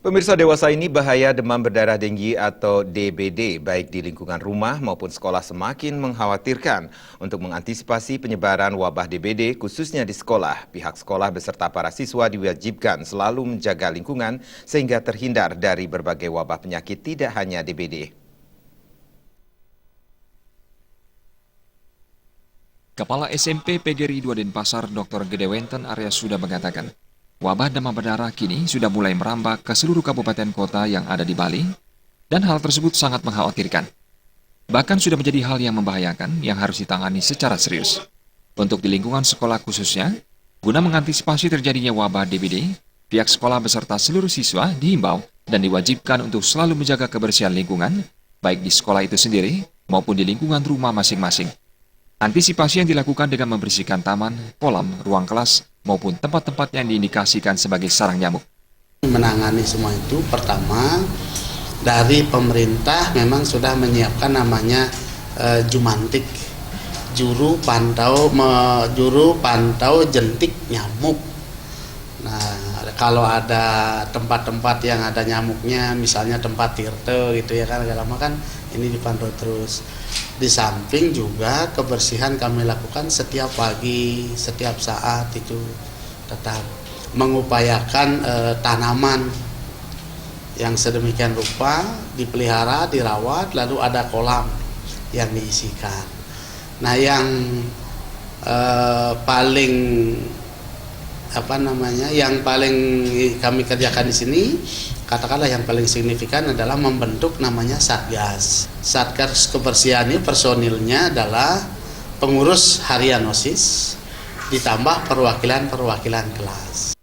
Pemirsa, dewasa ini bahaya demam berdarah denggi atau DBD baik di lingkungan rumah maupun sekolah semakin mengkhawatirkan. Untuk mengantisipasi penyebaran wabah DBD khususnya di sekolah, pihak sekolah beserta para siswa diwajibkan selalu menjaga lingkungan sehingga terhindar dari berbagai wabah penyakit tidak hanya DBD. Kepala SMP PGRI 2 Denpasar, Dr. Gedewenten Arya sudah mengatakan, wabah demam berdarah kini sudah mulai merambah ke seluruh kabupaten kota yang ada di Bali, dan hal tersebut sangat mengkhawatirkan. Bahkan sudah menjadi hal yang membahayakan yang harus ditangani secara serius. Untuk di lingkungan sekolah khususnya, guna mengantisipasi terjadinya wabah DBD, pihak sekolah beserta seluruh siswa dihimbau dan diwajibkan untuk selalu menjaga kebersihan lingkungan, baik di sekolah itu sendiri maupun di lingkungan rumah masing-masing. Antisipasi yang dilakukan dengan membersihkan taman, kolam, ruang kelas, maupun tempat-tempat yang diindikasikan sebagai sarang nyamuk. Menangani semua itu, pertama dari pemerintah memang sudah menyiapkan namanya Jumantik, juru pantau jentik nyamuk. Nah, kalau ada tempat-tempat yang ada nyamuknya, misalnya tempat tirte gitu ya kan, agak lama kan ini dipantau terus. Di samping juga kebersihan kami lakukan setiap pagi, setiap saat itu tetap mengupayakan tanaman yang sedemikian rupa dipelihara, dirawat, lalu ada kolam yang diisikan. Nah, yang yang paling kami kerjakan di sini, katakanlah yang paling signifikan adalah membentuk namanya Satgas. Satgas kebersihan ini personilnya adalah pengurus harian OSIS ditambah perwakilan-perwakilan kelas.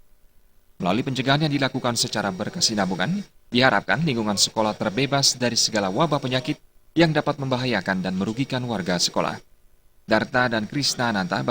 Melalui pencegahan yang dilakukan secara berkesinambungan, diharapkan lingkungan sekolah terbebas dari segala wabah penyakit yang dapat membahayakan dan merugikan warga sekolah. Darta dan Krisna Nanta